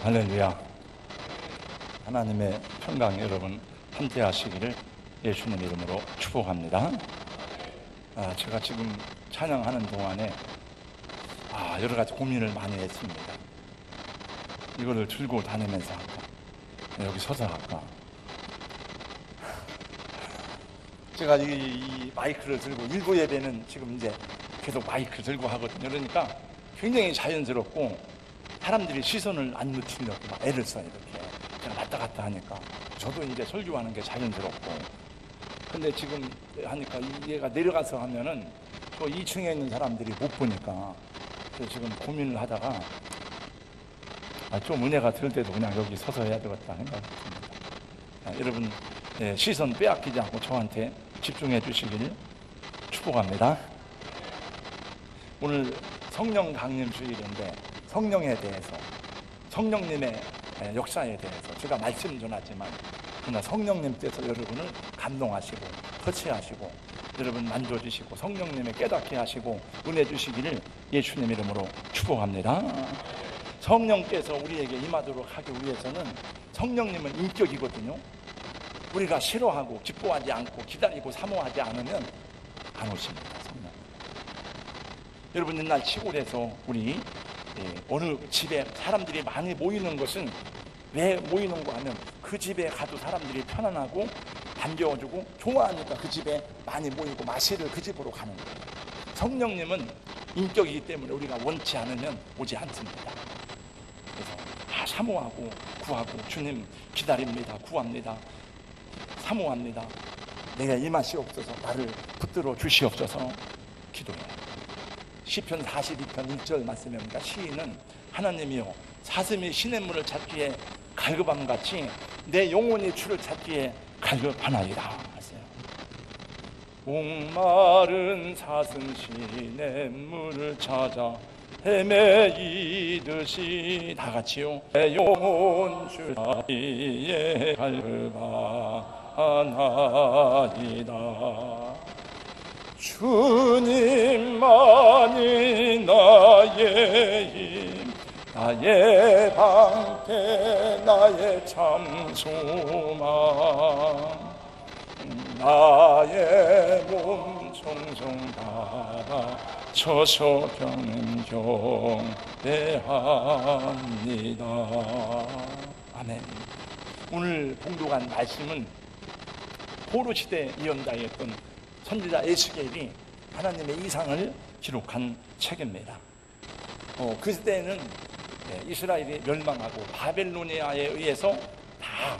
할렐루야. 하나님의 평강 여러분 함께 하시기를 예수님 이름으로 축복합니다. 제가 지금 찬양하는 동안에 여러 가지 고민을 많이 했습니다. 이거를 들고 다니면서 할까? 여기 서서 할까? 제가 이 마이크를 들고 일부 예배는 지금 이제 계속 마이크 들고 하거든요. 그러니까 굉장히 자연스럽고 사람들이 시선을 안 놓치려고 막 애를 써요. 이렇게 제가 왔다 갔다 하니까 저도 이제 설교하는 게 자연스럽고, 근데 지금 하니까 얘가 내려가서 하면은 저 2층에 있는 사람들이 못 보니까 그래서 지금 고민을 하다가 좀 은혜가 들 때도 그냥 여기 서서 해야 되겠다 생각했습니다. 여러분 시선 빼앗기지 않고 저한테 집중해 주시기를 축복합니다. 오늘 성령 강림 주일인데 성령에 대해서, 성령님의 역사에 대해서 제가 말씀 전하지만 그러나 성령님께서 여러분을 감동하시고 터치하시고 여러분 만져주시고 성령님의 깨닫게 하시고 은혜 주시기를 예수님 이름으로 축복합니다. 성령께서 우리에게 임하도록 하기 위해서는 성령님은 인격이거든요. 우리가 싫어하고 기뻐하지 않고 기다리고 사모하지 않으면 안 오십니다. 성령. 여러분 옛날 시골에서 우리 어느 집에 사람들이 많이 모이는 것은 왜 모이는가 하면 그 집에 가도 사람들이 편안하고 반겨주고 좋아하니까 그 집에 많이 모이고 마시를 그 집으로 가는 거예요. 성령님은 인격이기 때문에 우리가 원치 않으면 오지 않습니다. 그래서 사모하고 구하고 주님 기다립니다. 구합니다. 사모합니다. 내가 임하시옵소서, 나를 붙들어 주시옵소서 기도해요. 시편 42편 1절 말씀입니다. 시인은 하나님이여 사슴이 시냇물을 찾기에 갈급함같이 내 영혼이 주를 찾기에 갈급하나이다 하세요. 목마른 사슴 시냇물을 찾아 헤매이듯이 다 같이요. 내 영혼 주 찾기에 갈급하나이다. 주님만이 나의 힘, 나의 방패, 나의 참 소망, 나의 몸 종종 바쳐서 경배합니다. 아멘. 오늘 봉독한 말씀은 포로 시대 예언자였던 선지자 에스겔이 하나님의 이상을 기록한 책입니다. 그 시대에는 이스라엘이 멸망하고 바벨로니아에 의해서 다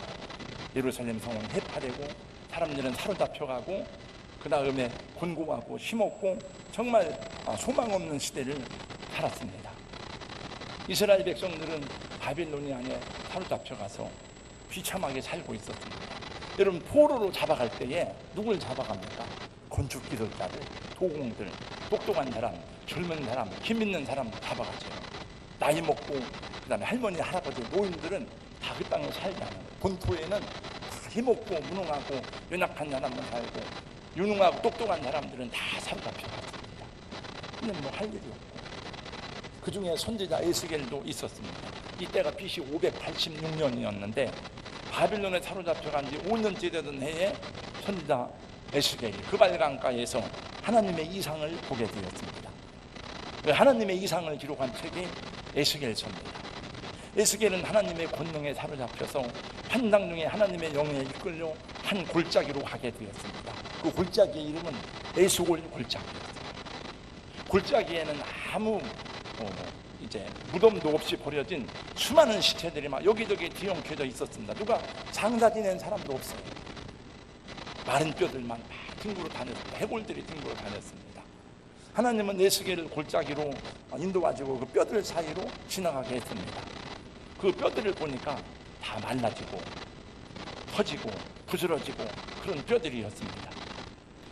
예루살렘 성은 해파되고 사람들은 사로잡혀가고 그 다음에 곤고하고 힘없고 정말 소망 없는 시대를 살았습니다. 이스라엘 백성들은 바벨로니아에 사로잡혀가서 비참하게 살고 있었습니다. 여러분 포로로 잡아갈 때에 누굴 잡아갑니까? 건축 기술자들, 도공들, 똑똑한 사람, 젊은 사람, 힘 있는 사람 잡아가죠. 나이 먹고 그 다음에 할머니, 할아버지, 노인들은 다 그 땅에 살지 않아요. 본토에는 다 힘없고 무능하고 연약한 사람만 살고 유능하고 똑똑한 사람들은 다 사로잡혀갔습니다. 근데 뭐 할 일이 없고 그 중에 선지자 에스겔도 있었습니다. 이때가 BC 586년이었는데 바빌론에 사로잡혀간 지 5년째 되던 해에 선지자 에스겔이 그발강가에서 하나님의 이상을 보게 되었습니다. 하나님의 이상을 기록한 책이 에스겔서입니다. 에스겔은 하나님의 권능에 사로잡혀서 환상 중에 하나님의 영에 이끌려 한 골짜기로 가게 되었습니다. 그 골짜기의 이름은 에스골 골짜기였습니다. 골짜기에는 아무 이제 무덤도 없이 버려진 수많은 시체들이 막 여기저기 뒤엉켜져 있었습니다. 누가 장사 지낸 사람도 없어요. 마른 뼈들만 막 뒹굴어 다녔습니다. 해골들이 뒹굴어 다녔습니다. 하나님은 에스겔을 골짜기로 인도가지고 그 뼈들 사이로 지나가게 했습니다. 그 뼈들을 보니까 다 말라지고 터지고 부스러지고 그런 뼈들이었습니다.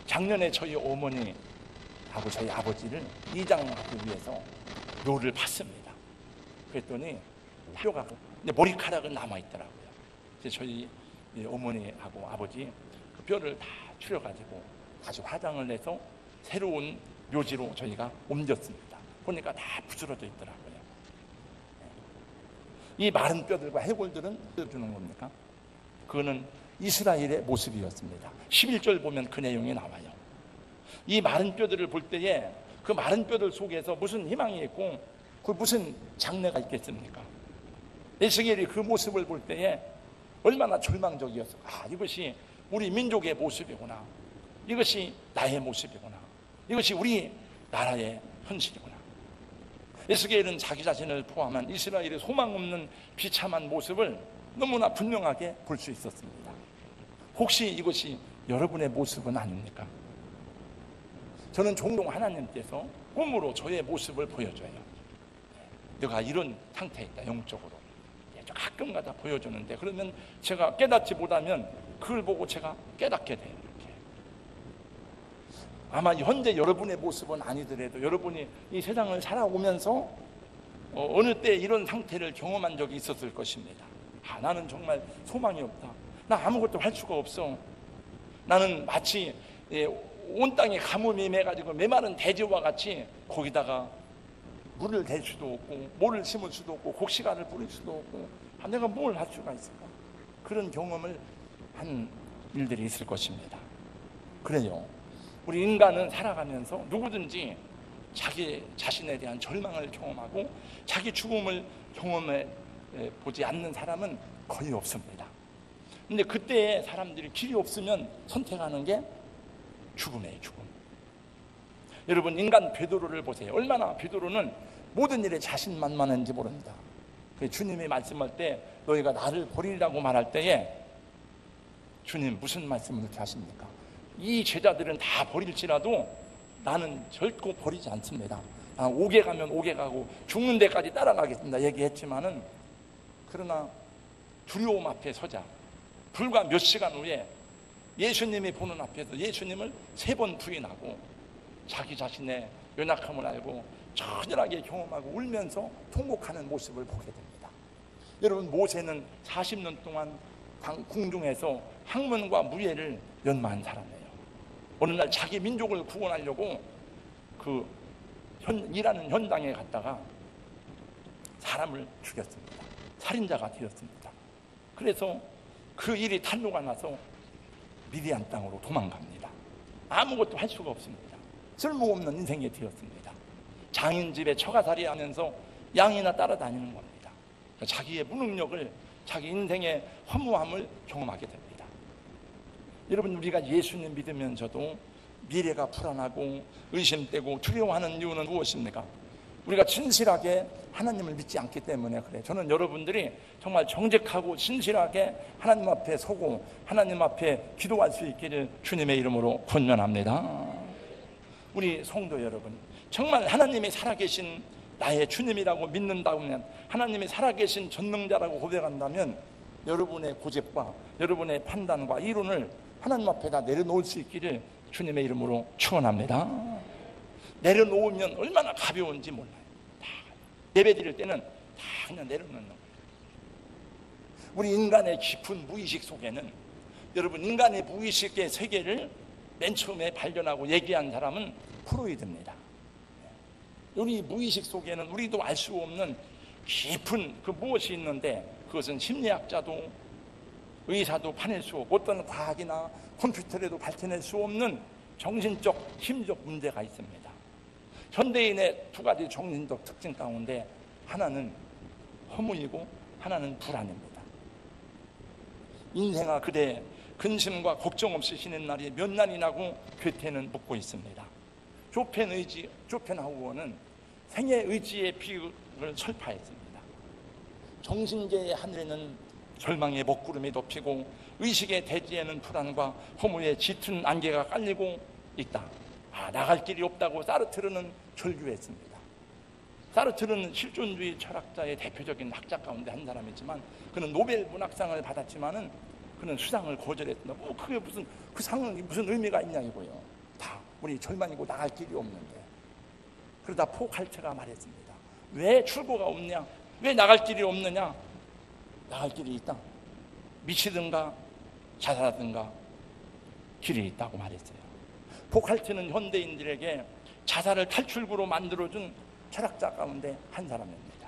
작년에 저희 어머니하고 저희 아버지를 이장하기 위해서 묘를 팠습니다. 그랬더니 뼈가 머리카락은 남아있더라고요. 저희 어머니하고 아버지 그 뼈를 다 추려가지고 다시 화장을 내서 새로운 묘지로 저희가 옮겼습니다. 보니까 다 부스러져 있더라고요. 이 마른 뼈들과 해골들은 주는 겁니까? 그거는 이스라엘의 모습이었습니다. 11절 보면 그 내용이 나와요. 이 마른 뼈들을 볼 때에 그 마른 뼈들 속에서 무슨 희망이 있고 그 무슨 장래가 있겠습니까? 에스겔이 그 모습을 볼 때에 얼마나 절망적이었어. 아, 이것이 우리 민족의 모습이구나. 이것이 나의 모습이구나. 이것이 우리 나라의 현실이구나. 에스겔은 자기 자신을 포함한 이스라엘의 소망 없는 비참한 모습을 너무나 분명하게 볼 수 있었습니다. 혹시 이것이 여러분의 모습은 아닙니까? 저는 종종 하나님께서 꿈으로 저의 모습을 보여줘요. 내가 이런 상태에 있다, 영적으로. 가끔가다 보여주는데, 그러면 제가 깨닫지 못하면 그걸 보고 제가 깨닫게 돼요. 이렇게. 아마 현재 여러분의 모습은 아니더라도 여러분이 이 세상을 살아오면서 어느 때 이런 상태를 경험한 적이 있었을 것입니다. 아, 나는 정말 소망이 없다. 나 아무것도 할 수가 없어. 나는 마치 온 땅에 가뭄이 매가지고 메마른 대지와 같이 거기다가 물을 댈 수도 없고 모를 심을 수도 없고 곡식알을 뿌릴 수도 없고, 아, 내가 뭘 할 수가 있을까? 그런 경험을 한 일들이 있을 것입니다. 그래요. 우리 인간은 살아가면서 누구든지 자기 자신에 대한 절망을 경험하고 자기 죽음을 경험해 보지 않는 사람은 거의 없습니다. 근데 그때에 사람들이 길이 없으면 선택하는 게 죽음이에요. 죽음. 여러분, 인간 베드로를 보세요. 얼마나 베드로는 모든 일에 자신만만한지 모릅니다. 주님이 말씀할 때 너희가 나를 버리라고 말할 때에 주님 무슨 말씀을 이렇게 하십니까? 이 제자들은 다 버릴지라도 나는 결코 버리지 않습니다. 옥에 가면 옥에 가고 죽는 데까지 따라가겠습니다 얘기했지만은, 그러나 두려움 앞에 서자 불과 몇 시간 후에 예수님이 보는 앞에서 예수님을 3번 부인하고 자기 자신의 연약함을 알고 처절하게 경험하고 울면서 통곡하는 모습을 보게 됩니다. 여러분, 모세는 40년 동안 궁중에서 학문과 무예를 연마한 사람이에요. 어느 날 자기 민족을 구원하려고 일하는 현장에 갔다가 사람을 죽였습니다. 살인자가 되었습니다. 그래서 그 일이 탄로가 나서 미디안 땅으로 도망갑니다. 아무것도 할 수가 없습니다. 쓸모없는 인생이 되었습니다. 장인 집에 처가살이 하면서 양이나 따라다니는 겁니다. 자기의 무능력을, 자기 인생의 허무함을 경험하게 됩니다. 여러분, 우리가 예수님 믿으면서도 미래가 불안하고 의심되고 두려워하는 이유는 무엇입니까? 우리가 진실하게 하나님을 믿지 않기 때문에 그래요. 저는 여러분들이 정말 정직하고 진실하게 하나님 앞에 서고 하나님 앞에 기도할 수 있기를 주님의 이름으로 권면합니다. 우리 성도 여러분, 정말 하나님이 살아계신 나의 주님이라고 믿는다면, 하나님이 살아계신 전능자라고 고백한다면, 여러분의 고집과 여러분의 판단과 이론을 하나님 앞에다 내려놓을 수 있기를 주님의 이름으로 축원합니다. 내려놓으면 얼마나 가벼운지 몰라요. 다 예배 드릴 때는 다 그냥 내려놓는 거예요. 우리 인간의 깊은 무의식 속에는, 여러분, 인간의 무의식의 세계를 맨 처음에 발견하고 얘기한 사람은 프로이드입니다. 우리 무의식 속에는 우리도 알 수 없는 깊은 그 무엇이 있는데, 그것은 심리학자도 의사도 파낼 수 없고 어떤 과학이나 컴퓨터에도 밝혀낼 수 없는 정신적, 심적 문제가 있습니다. 현대인의 2가지 정신적 특징 가운데 하나는 허무이고 하나는 불안입니다. 인생아 그대 근심과 걱정 없이 쉬는 날이 몇 날이나고 괴테는 묻고 있습니다. 쇼펜하우어는 생의 의지의 비극을 설파했습니다. 정신계의 하늘에는 절망의 먹구름이 덮이고 의식의 대지에는 불안과 허무의 짙은 안개가 깔리고 있다. 나갈 길이 없다고 사르트르는 절규했습니다. 사르트르는 실존주의 철학자의 대표적인 학자 가운데 한 사람이지만, 그는 노벨 문학상을 받았지만은 그는 수상을 거절했습니다. 그게 무슨, 그 상은 무슨 의미가 있냐 이거요. 다 우리 절망이고 나갈 길이 없는데. 그러다 포칼체가 말했습니다. 왜 출구가 없냐? 왜 나갈 길이 없느냐? 나갈 길이 있다. 미치든가 자살하든가 길이 있다고 말했어요. 포칼체는 현대인들에게 자살을 탈출구로 만들어준 철학자 가운데 한 사람입니다.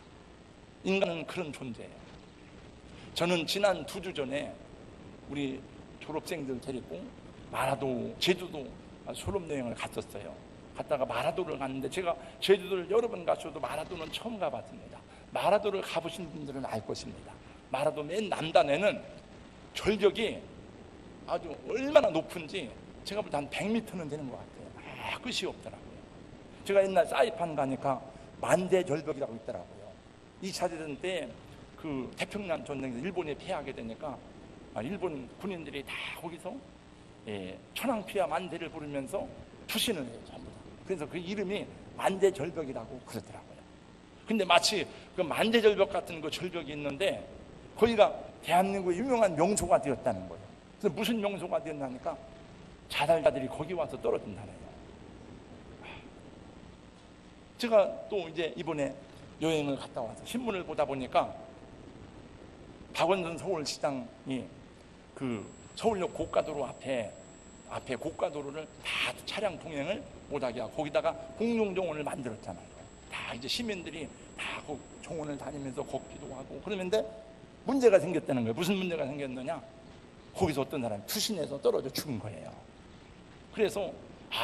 인간은 그런 존재예요. 저는 지난 2주 전에 우리 졸업생들 데리고 마라도, 제주도 졸업여행을 갔었어요. 갔다가 마라도를 갔는데, 제가 제주도를 여러 번 갔어도 마라도는 처음 가봤습니다. 마라도를 가보신 분들은 알 것입니다. 마라도 맨 남단에는 절벽이 아주 얼마나 높은지 제가 볼 때 한 100m는 되는 것 같아요. 끝이 없더라고요. 제가 옛날 사이판 가니까 만대절벽이라고 있더라고요. 2차 대전 때 그 태평양 전쟁에서 일본이 패하게 되니까 일본 군인들이 다 거기서 천황피하 만대를 부르면서 투신을 해요, 전부 다. 그래서 그 이름이 만대절벽이라고 그러더라고요. 근데 마치 그 만대절벽 같은 그 절벽이 있는데 거기가 대한민국의 유명한 명소가 되었다는 거예요. 그래서 무슨 명소가 되었나니까 자살자들이 거기 와서 떨어진다네요. 제가 또 이제 이번에 여행을 갔다 와서 신문을 보다 보니까 박원순 서울시장이 그 서울역 고가도로 앞에 고가도로를 다 차량 통행을 못하게 하고 거기다가 공중정원을 만들었잖아요. 다 이제 시민들이 다 그 정원을 다니면서 걷기도 하고 그러는데 문제가 생겼다는 거예요. 무슨 문제가 생겼느냐? 거기서 어떤 사람이 투신해서 떨어져 죽은 거예요. 그래서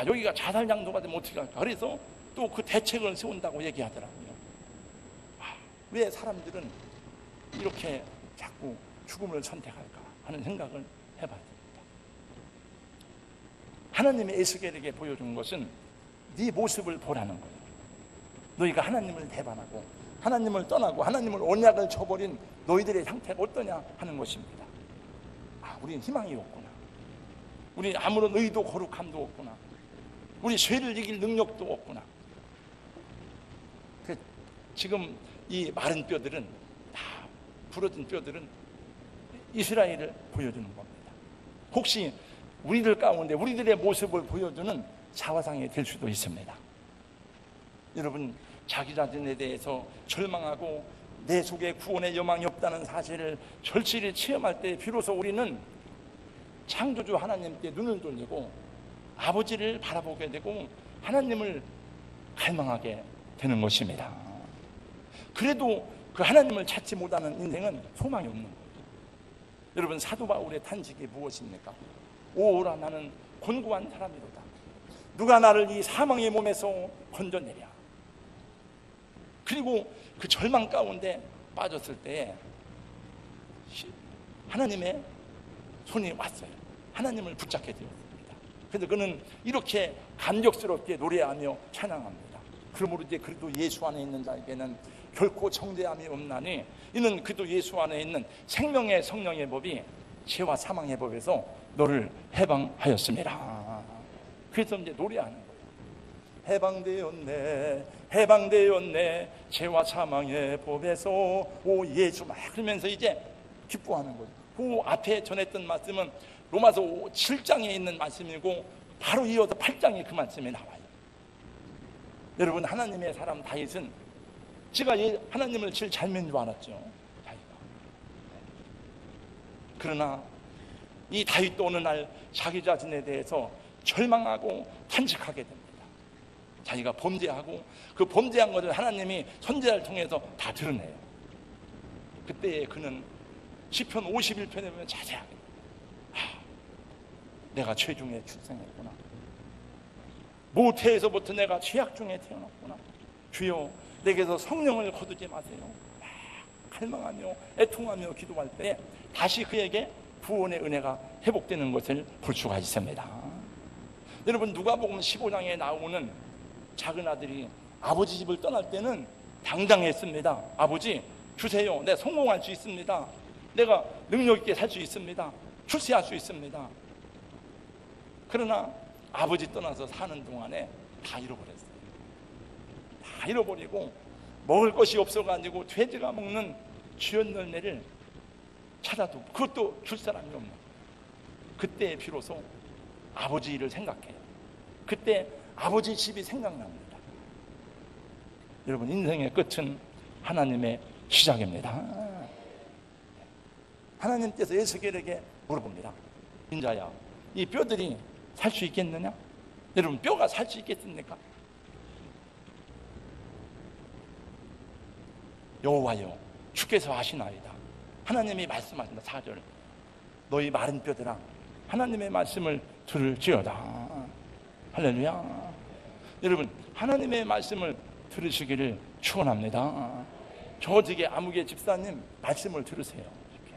여기가 자살 장소가 되면 어떻게 할까? 그래서 또 그 대책을 세운다고 얘기하더라고요. 왜 사람들은 이렇게 자꾸 죽음을 선택할까 하는 생각을 해봐야 됩니다. 하나님의 에스겔에게 보여준 것은 네 모습을 보라는 거예요. 너희가 하나님을 배반하고 하나님을 떠나고 하나님을 언약을 저버린 너희들의 상태가 어떠냐 하는 것입니다. 우리는 희망이 없구나. 우리 아무런 의도 거룩함도 없구나. 우리 죄를 이길 능력도 없구나. 지금 이 마른 뼈들은, 다 부러진 뼈들은 이스라엘을 보여주는 겁니다. 혹시 우리들 가운데 우리들의 모습을 보여주는 자화상이 될 수도 있습니다. 여러분, 자기 자신에 대해서 절망하고 내 속에 구원의 여망이 없다는 사실을 절실히 체험할 때 비로소 우리는 창조주 하나님께 눈을 돌리고 아버지를 바라보게 되고 하나님을 갈망하게 되는 것입니다. 그래도 그 하나님을 찾지 못하는 인생은 소망이 없는 거예요. 여러분, 사도 바울의 탄식이 무엇입니까? 오라, 나는 곤고한 사람이로다. 누가 나를 이 사망의 몸에서 건져내랴. 그리고 그 절망 가운데 빠졌을 때 하나님의 손이 왔어요. 하나님을 붙잡게 되었습니다. 그래서 그는 이렇게 감격스럽게 노래하며 찬양합니다. 그러므로 이제 그래도 예수 안에 있는 자에게는 결코 정죄함이 없나니 이는 그도 예수 안에 있는 생명의 성령의 법이 죄와 사망의 법에서 너를 해방하였습니다. 그래서 이제 노래하는 거예요. 해방되었네, 해방되었네, 죄와 사망의 법에서 오 예수, 막 그러면서 이제 기뻐하는 거죠. 그 앞에 전했던 말씀은 로마서 7장에 있는 말씀이고 바로 이어서 8장에 그 말씀이 나와요. 여러분, 하나님의 사람 다윗은 제가 하나님을 제일 잘 믿는 줄 알았죠, 다윗가. 그러나 이 다윗도 어느 날 자기 자신에 대해서 절망하고 탄식하게 됩니다. 자기가 범죄하고 그 범죄한 것을 하나님이 선지자를 통해서 다 드러내요. 그때 그는 시편 51편에 보면 자세하게 내가 죄 중에 출생했구나. 모태에서부터 내가 죄악 중에 태어났구나. 주여, 내게서 성령을 거두지 마세요. 갈망하며 애통하며 기도할 때 다시 그에게 구원의 은혜가 회복되는 것을 볼 수가 있습니다. 여러분, 누가복음 15장에 나오는 작은 아들이 아버지 집을 떠날 때는 당당했습니다. 아버지 주세요, 내가 성공할 수 있습니다. 내가 능력 있게 살 수 있습니다. 출세할 수 있습니다. 그러나 아버지 떠나서 사는 동안에 다 잃어버렸어요. 다 잃어버리고 먹을 것이 없어가지고 돼지가 먹는 쥐연 열매를 찾아도 그것도 줄 사람이 없는 거예요. 그때 비로소 아버지 일을 생각해요. 그때 아버지 집이 생각납니다. 여러분, 인생의 끝은 하나님의 시작입니다. 하나님께서 에스겔에게 물어봅니다. 인자야, 이 뼈들이 살 수 있겠느냐? 여러분, 뼈가 살 수 있겠습니까? 여호와여, 주께서 하시나이다. 하나님이 말씀하신다. 4절 너희 마른 뼈들아 하나님의 말씀을 들을지어다. 할렐루야. 여러분 하나님의 말씀을 들으시기를 축원합니다. 저에게 아무개 집사님 말씀을 들으세요. 이렇게.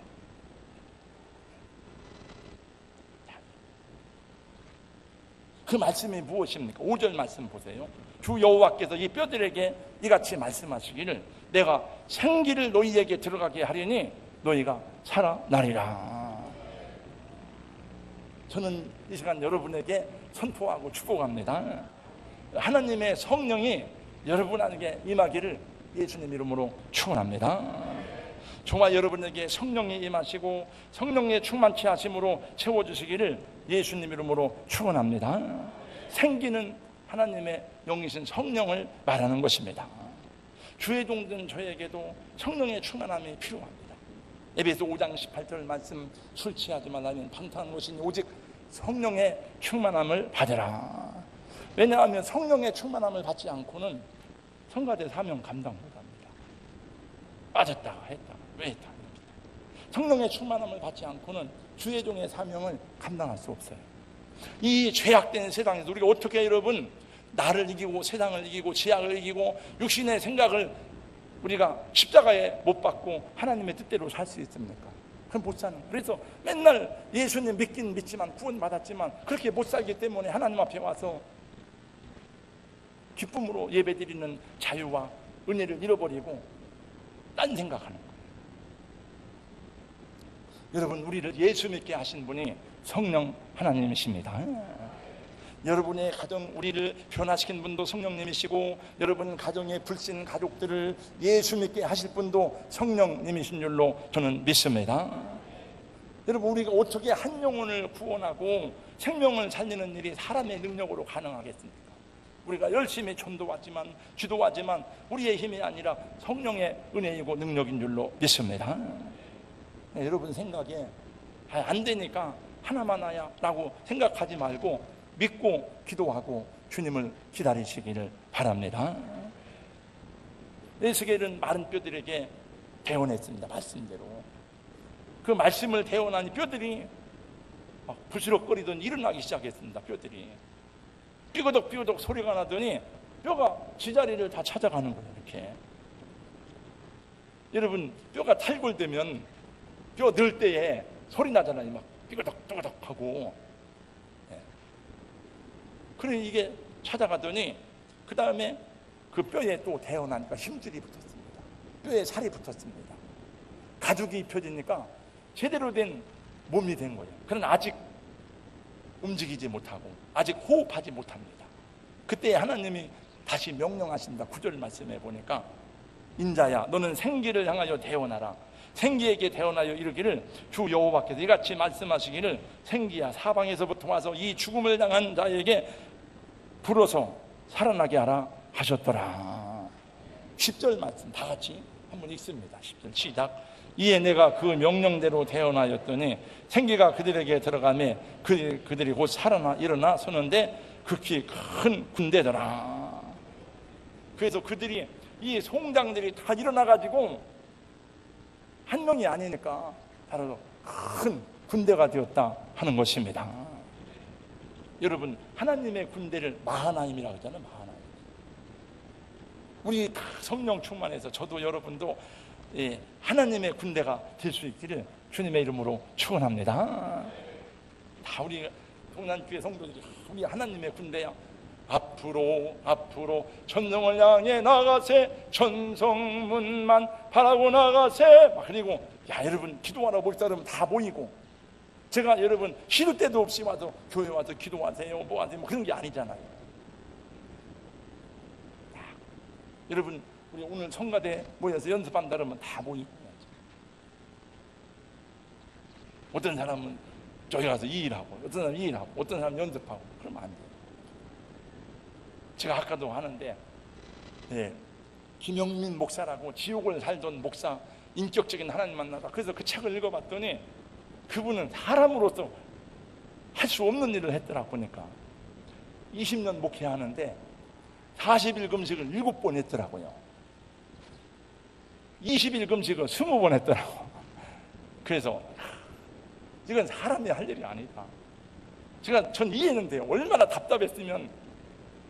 그 말씀이 무엇입니까? 5절 말씀 보세요. 주 여호와께서 이 뼈들에게 이같이 말씀하시기를 내가 생기를 너희에게 들어가게 하리니 너희가 살아나리라. 저는 이 시간 여러분에게 선포하고 축복합니다. 하나님의 성령이 여러분에게 임하기를 예수님 이름으로 축원합니다. 저와 여러분에게 성령이 임하시고 성령의 충만케 하심으로 채워주시기를 예수님 이름으로 축원합니다. 생기는 하나님의 영이신 성령을 말하는 것입니다. 주의 종된 저에게도 성령의 충만함이 필요합니다. 에베소 5장 18절 말씀 술 취하지 말라면 방탕한 것이니 오직 성령의 충만함을 받으라. 왜냐하면 성령의 충만함을 받지 않고는 성가대 사명 감당 못합니다. 빠졌다가 했다가 왜 했다. 성령의 충만함을 받지 않고는 주의 종의 사명을 감당할 수 없어요. 이 죄악된 세상에서 우리가 어떻게 여러분 나를 이기고 세상을 이기고 지약을 이기고 육신의 생각을 우리가 십자가에 못 박고 하나님의 뜻대로 살 수 있습니까? 그럼 못 사는 거예요. 그래서 맨날 예수님 믿긴 믿지만 구원 받았지만 그렇게 못 살기 때문에 하나님 앞에 와서 기쁨으로 예배드리는 자유와 은혜를 잃어버리고 딴 생각하는 거예요. 여러분 우리를 예수 믿게 하신 분이 성령 하나님이십니다. 여러분의 가정 우리를 변화시킨 분도 성령님이시고 여러분 가정의 불신 가족들을 예수 믿게 하실 분도 성령님이신 줄로 저는 믿습니다. 여러분 우리가 어떻게 한 영혼을 구원하고 생명을 살리는 일이 사람의 능력으로 가능하겠습니까? 우리가 열심히 전도하지만 기도하지만 우리의 힘이 아니라 성령의 은혜이고 능력인 줄로 믿습니다. 네, 여러분 생각에 안 되니까 하나만 하야 라고 생각하지 말고 믿고 기도하고 주님을 기다리시기를 바랍니다. 에스겔은 마른 뼈들에게 대언했습니다. 말씀대로. 그 말씀을 대언하니 뼈들이 막 부스럭거리던 일어나기 시작했습니다. 뼈들이 삐거덕 삐거덕 소리가 나더니 뼈가 제자리를 다 찾아가는 거예요. 이렇게. 여러분 뼈가 탈골되면 뼈 넣을 때에 소리 나잖아요. 막 삐거덕 삐거덕 하고. 그래 이게 찾아가더니 그 다음에 그 뼈에 또 대어나니까 힘줄이 붙었습니다. 뼈에 살이 붙었습니다. 가죽이 입혀지니까 제대로 된 몸이 된 거예요. 그러나 아직 움직이지 못하고 아직 호흡하지 못합니다. 그때 하나님이 다시 명령하신다. 9절 말씀해 보니까 인자야 너는 생기를 향하여 대언하라. 생기에게 대언하여 이르기를 주 여호와께서 이같이 말씀하시기를 생기야 사방에서부터 와서 이 죽음을 당한 자에게 불어서 살아나게 하라 하셨더라. 10절 말씀 다 같이 한번 읽습니다. 10절 시작. 이에 내가 그 명령대로 대언하였더니 생기가 그들에게 들어가매 그들이 곧 살아나 일어나 서는데 극히 큰 군대더라. 그래서 그들이 이 송장들이 다 일어나가지고 한 명이 아니니까 바로 큰 군대가 되었다 하는 것입니다. 여러분 하나님의 군대를 마하나임이라고 하잖아요. 마하나임. 우리 성령 충만해서 저도 여러분도 하나님의 군대가 될 수 있기를 주님의 이름으로 축원합니다. 다 우리 동남교회 성도들이 우리 하나님의 군대야. 앞으로 전성을 향해 나가세 전성문만 바라고 나가세. 그리고 야 여러분 기도하러 볼 사람은 다 모이고 제가 여러분 쉬는 때도 없이 와서 교회 와서 기도하세요 뭐 하세요 뭐 그런 게 아니잖아요. 여러분 우리 오늘 성가대 모여서 연습한다 그러면 다 모이고 어떤 사람은 저기 가서 이 일하고 어떤 사람은 이 일하고 어떤 사람은 연습하고 그러면 안 돼요. 제가 아까도 하는데 김영민 목사라고 지옥을 살던 목사 인격적인 하나님 만나다 그래서 그 책을 읽어봤더니 그분은 사람으로서 할 수 없는 일을 했더라. 보니까 20년 목회하는데 40일 금식을 7번 했더라고요. 20일 금식을 20번 했더라고. 그래서 이건 사람이 할 일이 아니다. 전 이해는 돼요. 얼마나 답답했으면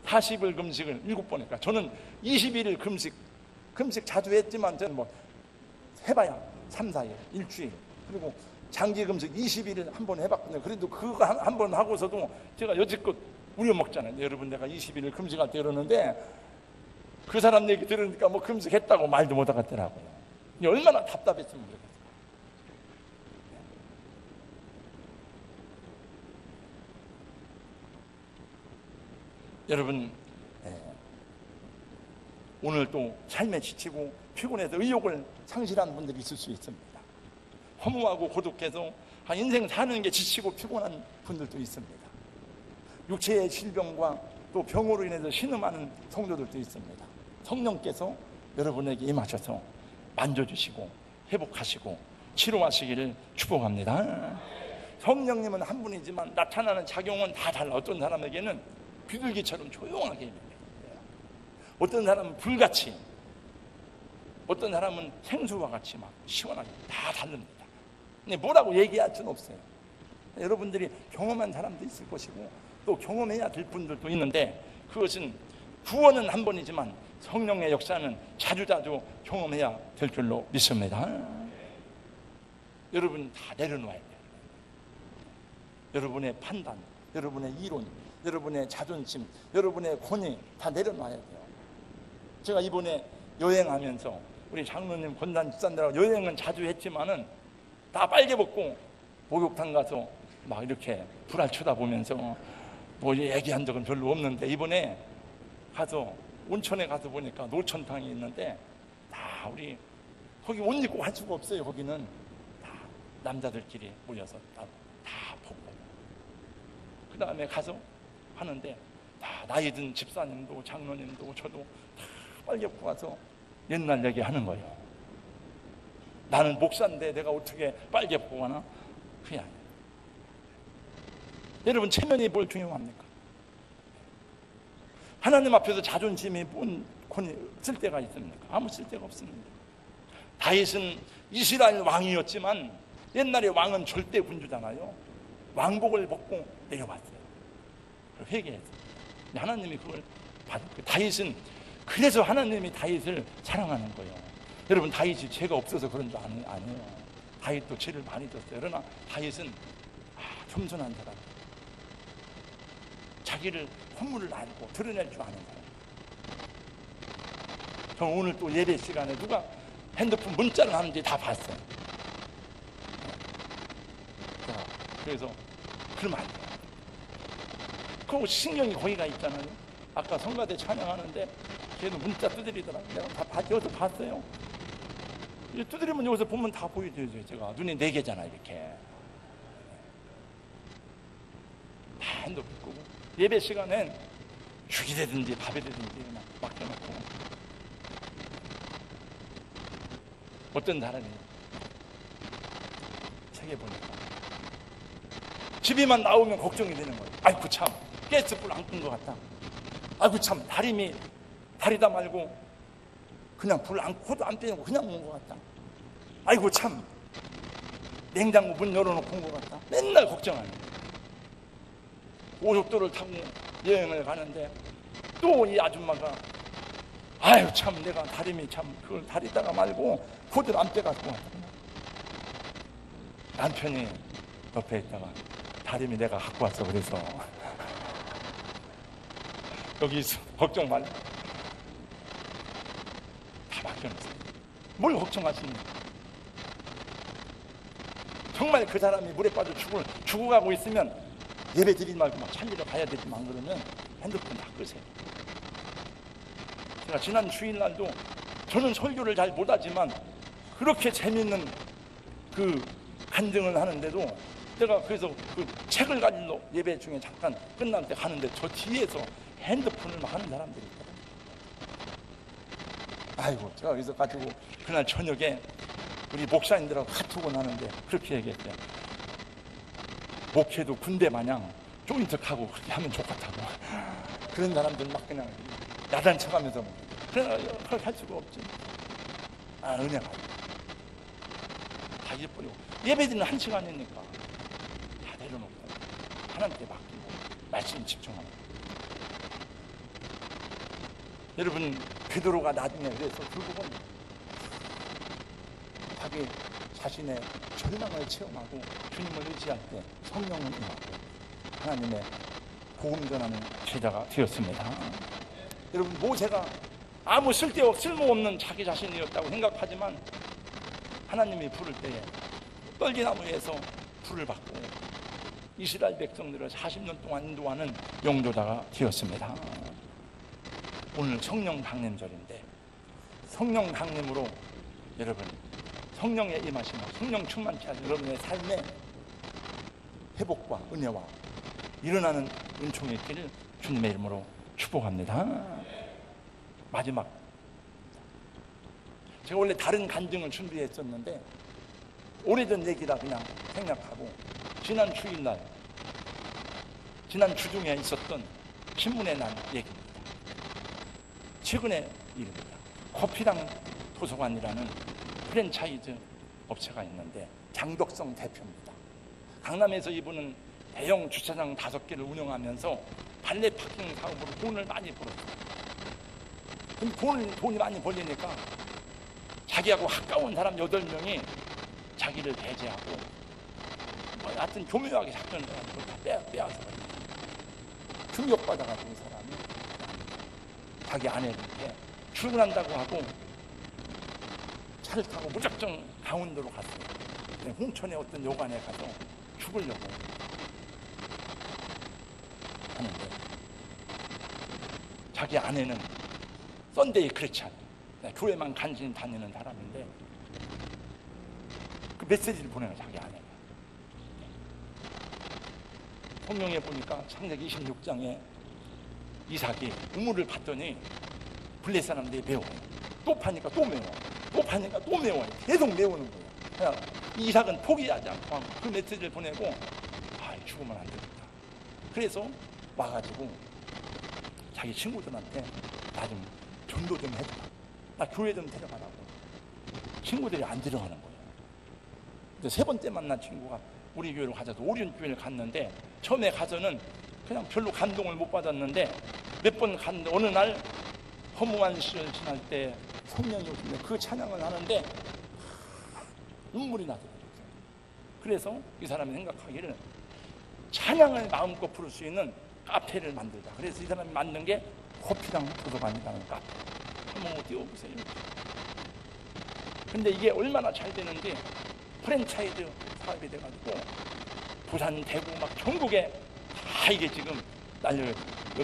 40일 금식을 7번 했까. 저는 21일 금식 자주 했지만 저는 뭐 해봐야 3, 4일, 일주일, 그리고 장기 금식 20일을 한 번 해봤거든요. 그래도 그거 한 번 하고서도 제가 여지껏 우려먹잖아요. 여러분, 내가 21일 금식할 때 이러는데 그 사람 얘기 들으니까 뭐 금식했다고 말도 못 하겠더라고요. 얼마나 답답했으면 그랬겠어요. 여러분, 오늘 또 삶에 지치고 피곤해서 의욕을 상실한 분들이 있을 수 있습니다. 허무하고 고독해서 인생 사는 게 지치고 피곤한 분들도 있습니다. 육체의 질병과 또 병으로 인해서 신음하는 성도들도 있습니다. 성령께서 여러분에게 임하셔서 만져주시고 회복하시고 치료하시기를 축복합니다. 성령님은 한 분이지만 나타나는 작용은 다 달라. 어떤 사람에게는 비둘기처럼 조용하게 임해요. 어떤 사람은 불같이, 어떤 사람은 생수와 같이 막 시원하게, 다 다릅니다. 근데 뭐라고 얘기할 수는 없어요. 여러분들이 경험한 사람도 있을 것이고 또 경험해야 될 분들도 있는데, 그것은 구원은 한 번이지만 성령의 역사는 자주자주 경험해야 될 줄로 믿습니다. 여러분 다 내려놓아야 돼요. 여러분의 판단, 여러분의 이론, 여러분의 자존심, 여러분의 권위 다 내려놔야 돼요. 제가 이번에 여행하면서 우리 장로님, 권단 집사님들하고 여행은 자주 했지만은 다 빨개 벗고 목욕탕 가서 막 이렇게 불알 쳐다보면서 뭐 얘기한 적은 별로 없는데, 이번에 가서 온천에 가서 보니까 노천탕이 있는데 다 우리 거기 옷 입고 할 수가 없어요. 거기는 다 남자들끼리 모여서 다 벗고, 그 다음에 가서 하는데 다 나이 든 집사님도 장로님도 저도 다 빨개 벗고 가서 옛날 얘기 하는 거예요. 나는 목사인데 내가 어떻게 빨개 벗고 가나? 그게 아니에요. 여러분, 체면이 뭘 중요합니까? 하나님 앞에서 자존심이 뭔 쓸데가 있습니까? 아무 쓸데가 없습니다. 다윗은 이스라엘 왕이었지만 옛날에 왕은 절대 군주잖아요. 왕복을 벗고 내려왔어요. 회개했어요. 하나님이 그걸 받았고요. 다윗은 그래서 하나님이 다윗을 사랑하는 거예요. 여러분, 다윗이 죄가 없어서 그런 줄 아니에요. 다윗도 죄를 많이 졌어요. 그러나 다윗은 겸손한 사람, 자기를 허물을 알고 드러낼 줄 아는 사람. 저는 오늘 또 예배 시간에 누가 핸드폰 문자를 하는지 다 봤어요. 그래서 그러면 안 돼요. 그 신경이 거기가 있잖아요. 아까 성가대 찬양하는데 걔도 문자 두드리더라고요. 내가 다 여기서 봤어요. 두드리면 여기서 보면 다 보여줘요. 제가 눈이 4개잖아 이렇게. 다 핸드폰 끄고 예배 시간엔 죽이 되든지 밥이 되든지 그냥 맡겨놓고. 어떤 사람이 책에 보니까 집에만 나오면 걱정이 되는 거예요. 아이고 참, 가스불 안 끈 것 같다. 아이고 참, 다리다 말고 그냥 불 안, 코도 안 빼고 그냥 온 것 같다. 아이고 참, 냉장고 문 열어놓고 온 것 같다. 맨날 걱정하는 거예요. 고속도로를 타고 여행을 가는데 또 이 아줌마가 아유 참, 내가 다리미 참 그걸 다리다가 말고 코드를 안 빼갖고 왔다. 남편이 옆에 있다가 다리미 내가 갖고 왔어. 그래서 여기 있어. 걱정 말고. 다 맡겨놨어요. 뭘 걱정하십니까? 정말 그 사람이 물에 빠져 죽어가고 있으면 예배 드리지 말고 막 살리러 가야 되지만, 그러면 핸드폰 다 끄세요. 제가 지난 주일날도 저는 설교를 잘 못하지만 그렇게 재밌는 그 간증을 하는데도 제가 그래서 그 책을 가지러 예배 중에 잠깐 끝날 때 가는데 저 뒤에서 핸드폰을 막 하는 사람들이 있거든요. 아이고, 제가 여기서 가지고 그날 저녁에 우리 목사님들하고 카톡을 하는데 그렇게 얘기했대요. 목회도 군대 마냥 조인트하고 그렇게 하면 좋겠다고. 그런 사람들 막 그냥 야단 쳐가면서 그러나 그렇게 할 수가 없지. 은혜가 다 잃어버리고, 예배드리는 1시간이니까 다 내려놓고 하나님께 맡기고 말씀 집중하는 거예요. 여러분, 베드로가 나중에 그래서 결국은 자기 자신의 절망을 체험하고 주님을 의지할 때 성령을 임하고 하나님의 복음 전하는 제자가 되었습니다. 여러분, 모세가 아무 쓸모없는 자기 자신이었다고 생각하지만 하나님이 부를 때에 떨기나무에서 불을 받고 이스라엘 백성들을 40년 동안 인도하는 용도자가 되었습니다. 오늘 성령 강림절인데 성령 강림으로 여러분 성령의 임하심과 성령 충만케 하는 여러분의 삶의 회복과 은혜와 일어나는 은총이 있기를 주님의 이름으로 축복합니다. 마지막, 제가 원래 다른 간증을 준비했었는데 오래전 얘기라 그냥 생략하고 지난 주일날, 지난 주중에 있었던 신문에 난 얘기입니다. 최근의 일입니다. 커피랑 도서관이라는 프랜차이즈 업체가 있는데 장덕성 대표입니다. 강남에서 이분은 대형 주차장 5개를 운영하면서 발레 파킹 사업으로 돈을 많이 벌었어요. 근데 돈이 많이 벌리니까 자기하고 가까운 사람 8명이 자기를 배제하고 하여튼 교묘하게 작전을 해가지고 다 빼앗아 버립니다. 충격받아가지고 이 사람이 자기 아내한테 출근한다고 하고 차를 타고 무작정 강원도로 갔어요. 홍천의 어떤 요관에 가서 죽으려고 하는데 자기 아내는 썬데이 크리스찬, 교회만 간신히 다니는 사람인데 그 메시지를 보내요. 자기 아내가 성경에 보니까 창세기 26장에 이삭이 우물을 봤더니 블레 사람들이 매워요. 또 파니까 또 매워, 또 파니까 또 매워요. 계속 매우는 거예요. 그냥 이삭은 포기하지 않고 그 메시지를 보내고 죽으면 안 되겠다. 그래서 와가지고 자기 친구들한테 나 좀 전도 좀 해줘라, 나 교회 좀 데려가라고. 친구들이 안 데려가는 거예요. 근데 3번째 만난 친구가 우리 교회로 가자서 오륜교회를 갔는데 처음에 가서는 그냥 별로 감동을 못 받았는데 몇 번 갔는데 어느 날 허무한 시절 지날 때 성령이 오시면 그 찬양을 하는데 눈물이 나더라고요. 그래서 이 사람이 생각하기를 찬양을 마음껏 부를 수 있는 카페를 만들자. 그래서 이 사람이 만든 게 커피랑 도서관이라는 카페. 한번 띄워보세요. 근데 이게 얼마나 잘 되는지 프랜차이즈 사업이 돼가지고 부산, 대구 막 전국에 다 이게 지금 열려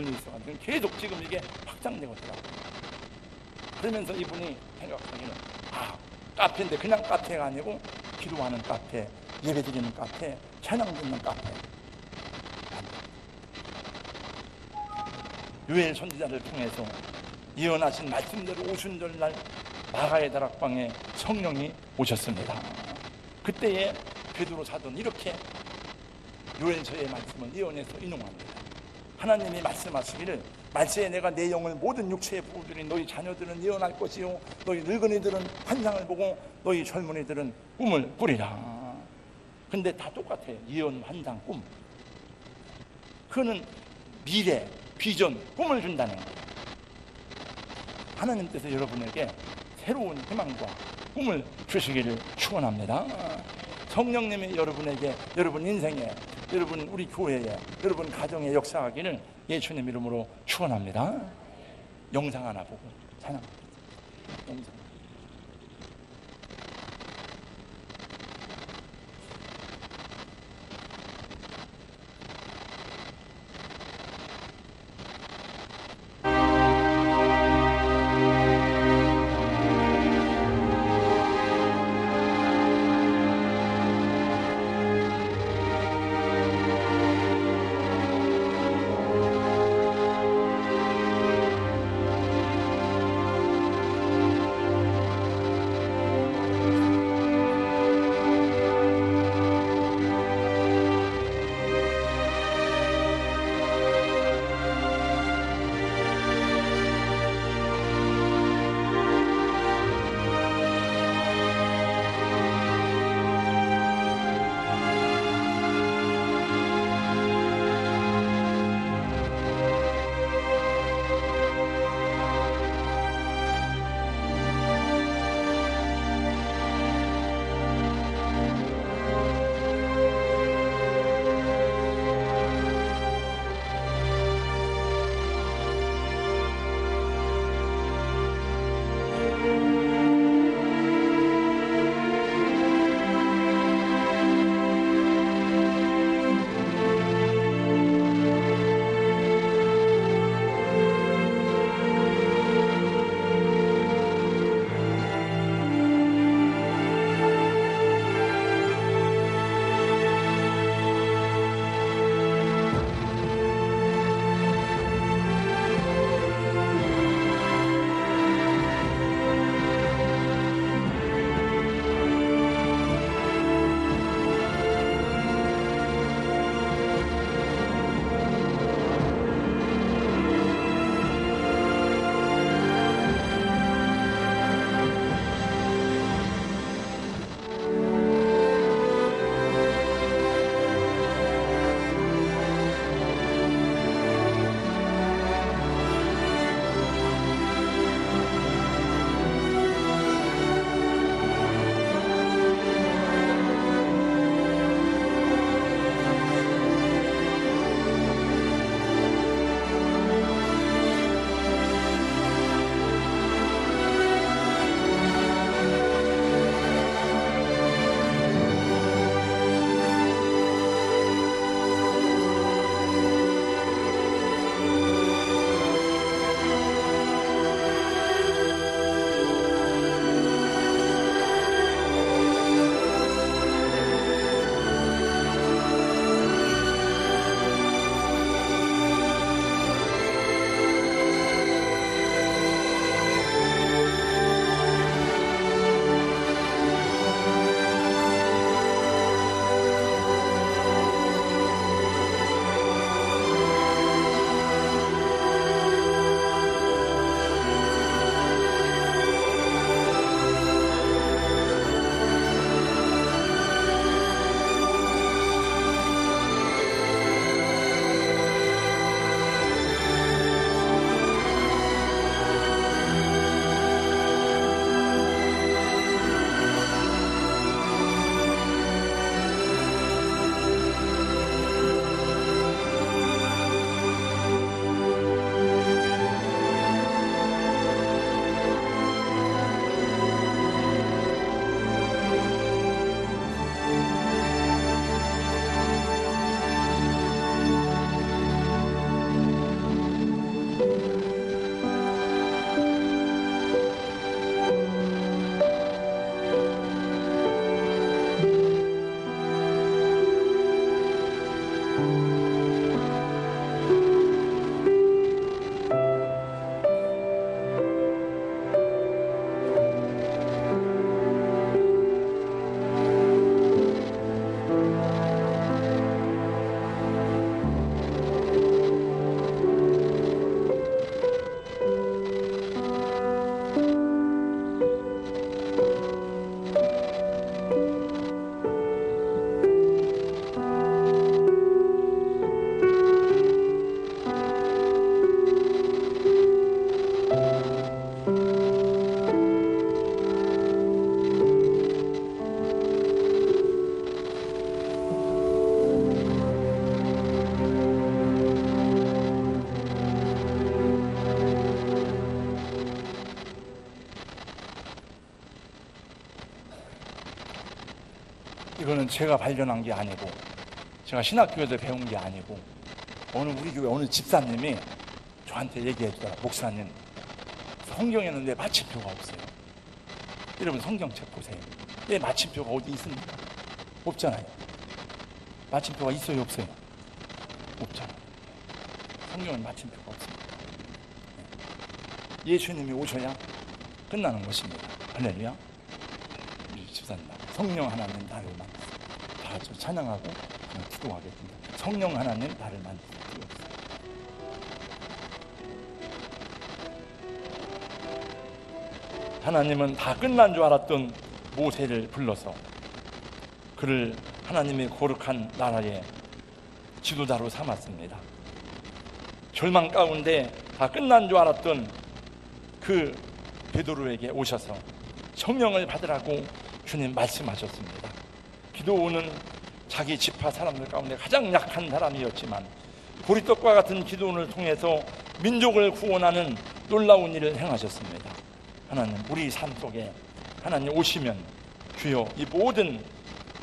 있어가지고 계속 지금 이게 확장되고 있더라고요. 그러면서 이분이 생각하기는 카페인데 그냥 카페가 아니고 기도하는 카페, 예배드리는 카페, 찬양 듣는 카페. 요엘 선지자를 통해서 예언하신 말씀대로 오순절날 마가의 다락방에 성령이 오셨습니다. 그때에 베드로 사도는 이렇게 요엘서의 말씀을 예언해서 인용합니다. 하나님이 말씀하시기를 말세에 내가 내 영을 모든 육체에 부어주니 너희 자녀들은 예언할 것이요 너희 늙은이들은 환상을 보고 너희 젊은이들은 꿈을 꾸리라. 근데 다 똑같아요. 예언, 환상, 꿈. 그거는 미래, 비전, 꿈을 준다는 거예요. 하나님께서 여러분에게 새로운 희망과 꿈을 주시기를 축원합니다. 성령님이 여러분에게, 여러분 인생에, 여러분 우리 교회에, 여러분 가정에 역사하기를 예수님 이름으로 축원합니다. 영상 하나 보고 찬양합니다. 영상. 이거는 제가 발견한 게 아니고, 제가 신학교에서 배운 게 아니고, 우리 교회 어느 집사님이 저한테 얘기해 주더라. 목사님, 성경에는 왜 마침표가 없어요? 여러분 성경책 보세요. 왜 마침표가 어디 있습니까? 없잖아요. 마침표가 있어요, 없어요? 없잖아요. 성경은 마침표가 없습니다. 예수님이 오셔야 끝나는 것입니다. 할렐루야. 우리 집사님, 성령 하나님 나를 만드세요. 다 같이 찬양하고 기도하겠습니다. 성령 하나님 나를 만드세요. 하나님은 다 끝난 줄 알았던 모세를 불러서 그를 하나님의 거룩한 나라의 지도자로 삼았습니다. 절망 가운데 다 끝난 줄 알았던 그 베드로에게 오셔서 성령을 받으라고 주님 말씀하셨습니다. 기도원은 자기 지파 사람들 가운데 가장 약한 사람이었지만 보리떡과 같은 기도원을 통해서 민족을 구원하는 놀라운 일을 행하셨습니다. 하나님, 우리 삶 속에 하나님 오시면 주여 이 모든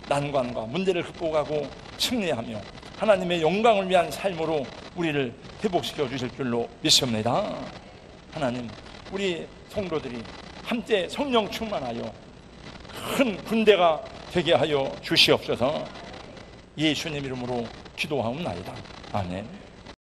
난관과 문제를 극복하고 승리하며 하나님의 영광을 위한 삶으로 우리를 회복시켜 주실 줄로 믿습니다. 하나님, 우리 성도들이 함께 성령 충만하여 큰 군대가 되게 하여 주시옵소서. 예수님 이름으로 기도하옵나이다. 아멘.